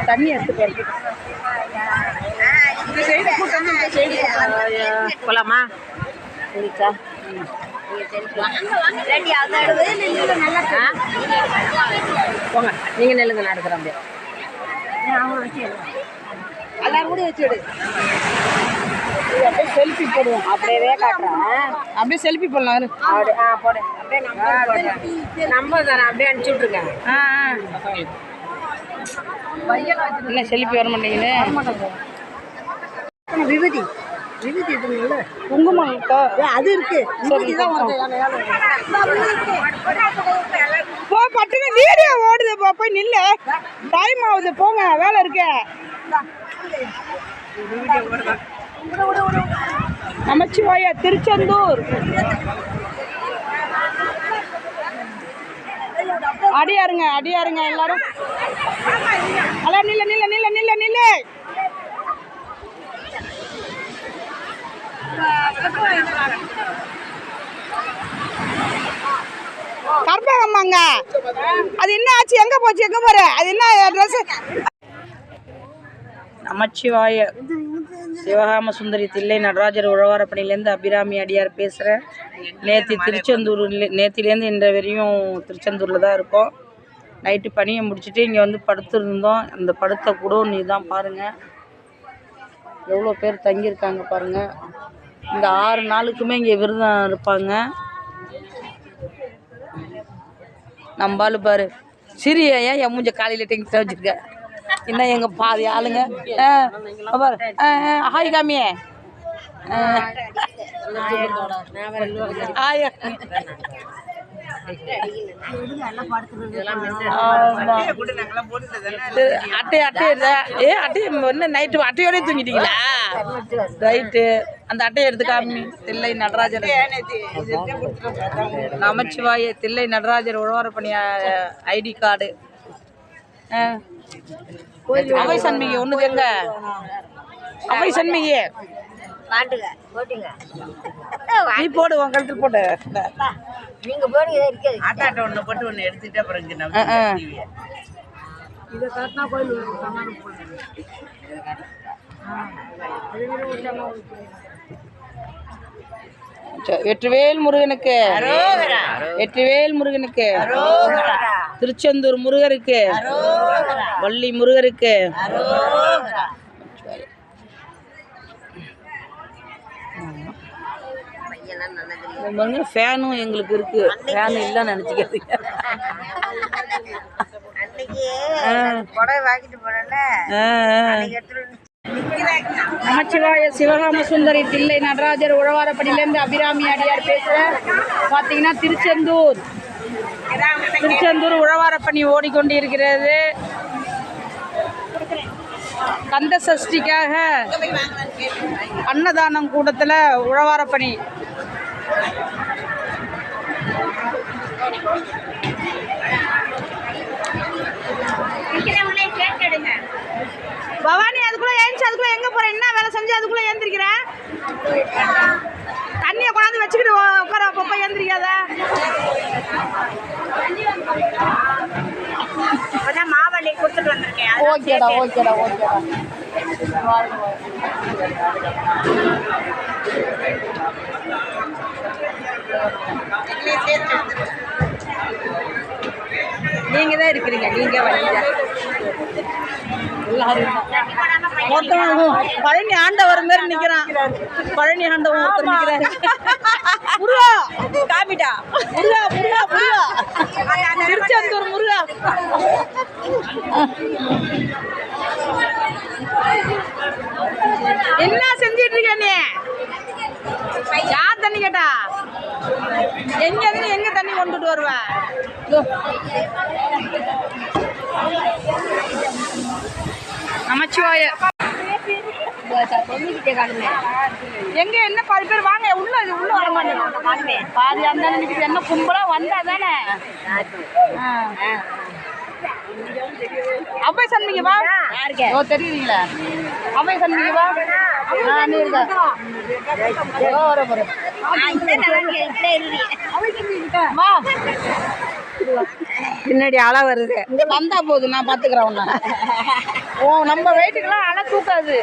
தண்ணி எடுத்துட்டு போலாமா? குளிச்சா போங்க, நீங்க நெல்லுங்க, நான் எடுக்கிறேன். அப்படியே எல்லாரும் கூட வச்சுடு. அப்படியே செல்ஃபி போடுவோம். அப்படியே காட்டுறேன். அப்படியே செல்ஃபி போடலாம். அப்படியே போடு. அப்படியே நம்பர் தானே, அப்படியே அனுப்பிச்சி விட்ருங்க. என்ன செல்ஃபி வர மாட்டேங்குது? விபூதி விபூதி இருக்குல்ல, குங்குமம் இருக்கா? அது இருக்கு. போ, பட்டுன்னு வீடியோ ஓடுது. போய் நில்லு, டைம் ஆகுது. போங்க, வேலை இருக்கு. நமச்சிவாய திருச்செந்தூர். அடியாருங்க அடியாருங்க எல்லாரும். அல்ல நில்ல நில்ல நில்ல நில்ல நில்ல. கர்ப்பகம்மாங்க, அது என்ன ஆச்சு? எங்க போச்சு? எங்க போற? அது என்ன ட்ரெஸ்? நமச்சிவாய சிவகாம சுந்தரி தில்லை நடராஜர் உழவாரப்பணிலேருந்து அபிராமி அடியார் பேசுகிறேன். நேற்றுலேருந்து இன்ற வரையும் திருச்செந்தூரில் தான் இருக்கோம். நைட்டு பணியை முடிச்சுட்டு இங்கே வந்து படுத்துருந்தோம். அந்த படுத்த கூட நீ தான் பாருங்கள், எவ்வளோ பேர் தங்கியிருக்காங்க பாருங்கள். இந்த 6 நாளுக்குமே இங்கே விரதம் இருப்பாங்க. நம்பாலு பாரு சிறிய ஏன் என் மூஞ்ச காலையில் டெங்க் வச்சுருக்க. இன்னும் எங்கள் பாதி ஆளுங்க பாரு. ஹாய் காமியே. அட்டை என்ன நைட்டு அட்டையோடய தூங்கிட்டீங்களா? ரைட்டு, அந்த அட்டையை எடுத்து காமி. தில்லை நடராஜர் நமச்சிவாய தில்லை நடராஜர் உழவாரப்பணி ஐடி கார்டு. அவை சண்மிகை ஒன்று எங்க? அவை சண்மிகை நீ போடு, உன் கழுத்தில் போட்டு. நீங்க போடுங்க, ஆட்டாட்ட ஒன்று போட்டு ஒன்று எடுத்துட்டு அப்புறம் இதை காட்டினா கோயில் வெற்றிவேல் முருகனுக்கு, வெற்றிவேல் முருகனுக்கு, திருச்செந்தூர் முருகருக்கு, வள்ளி முருகருக்கு. ஃபேனும் எங்களுக்கு இருக்கு. ஃபேன் இல்லைன்னு நினச்சிக்கிறீங்க. நமச்சிவாய சிவகாம சுந்தரி தில்லை நடராஜர் உழவாரப்பணிலேருந்து அபிராமி அடியார் பேசுகிறேன். பார்த்தீங்கன்னா திருச்செந்தூர் உழவாரப்பணி ஓடிக்கொண்டிருக்கிறது. கந்த சஷ்டிக்காக அன்னதானம் கூடத்தில் உழவாரப்பணி. பவானி அதுக்குள்ள ஏஞ்சி, அதுக்குள்ள எங்க போற? என்ன வேலை செஞ்சு அதுக்குள்ள ஏந்திரிக்கிறேன்? தண்ணியை கொண்டாந்து வச்சுக்கிட்டு உட்கார, அப்பப்ப ஏந்திரிக்காத. மாவள்ளி கொடுத்துட்டு வந்திருக்கேன். ஓகேடா ஓகேடா ஓகேடா. நீங்க தான் இருக்கிறீங்க, நீங்க வரீங்க. பழனி ஆண்டவர் மாதிரி நிக்கிறான். பழனி ஆண்டவர் ஒருத்தர் நிக்கிறாரு. முருகா காமிட்டா, முருகா முருகா முருகா, திருச்செந்தூர் முருகா. என்ன செஞ்சிட்டு இருக்க நீ? யார் தண்ணி கேட்டா? எங்க இருந்து எங்க தண்ணி கொண்டுட்டு வருவ? நமச்சிவாய எங்க என்ன பாதி பேர் வாங்க உள்ள வர மாட்டேங்க. பாதி அந்த என்ன கும்பலா வந்தா தானே. அவை சண்மிகை வா. ஓ தெரியுறீங்களா? அவை சண்மிகை வா. நீ இருக்கா? வா பின்னாடி அலை வருது. இங்க வந்தா போதும், நான் பாத்துக்கிறேன் உன்ன. ஓ நம்ம வெயிட்டுக்கெல்லாம் அலை தூக்காது.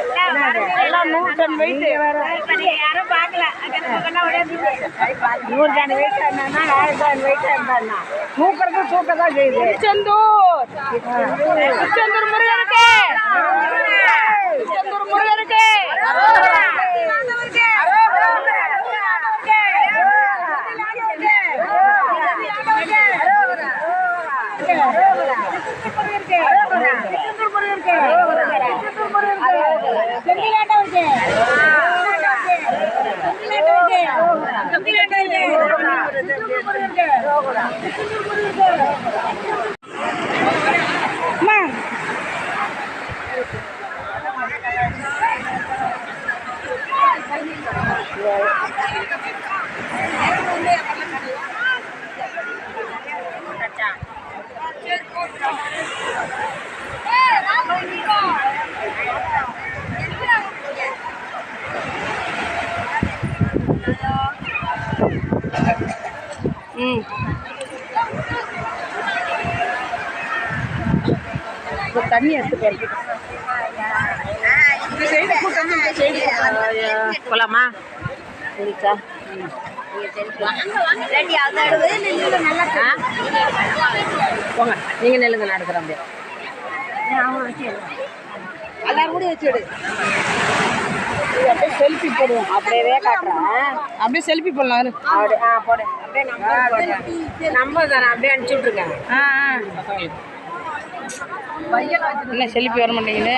எல்லாம் 100 டன் வெயிட். யாரும் பார்க்கல. 100 டன் வெயிட் என்னன்னா 1000 டன் வெயிட் இருந்தா தூக்கிறது தூக்கதான் செய்யுது. திருச்செந்தூர் திருச்செந்தூர் முருகனுக்கு, திருச்செந்தூர் முருகனுக்கு. தண்ணி எடுத்து போலாமா? போங்க, நீங்க நெல்லுங்க, நான் எடுக்கிறேன். அப்படியே எல்லாரும் கூட வச்சு எடு. அப்படியே செல்ஃபி போடுவோம். அப்படியே காட்டுறேன். அப்படியே செல்ஃபி போடலாம். அப்படி போடு. அப்படியே நம்பர் தானே, அப்படியே அனுப்பிச்சி விட்ருங்க. என்ன செல்ஃபி வர மாட்டேங்குது?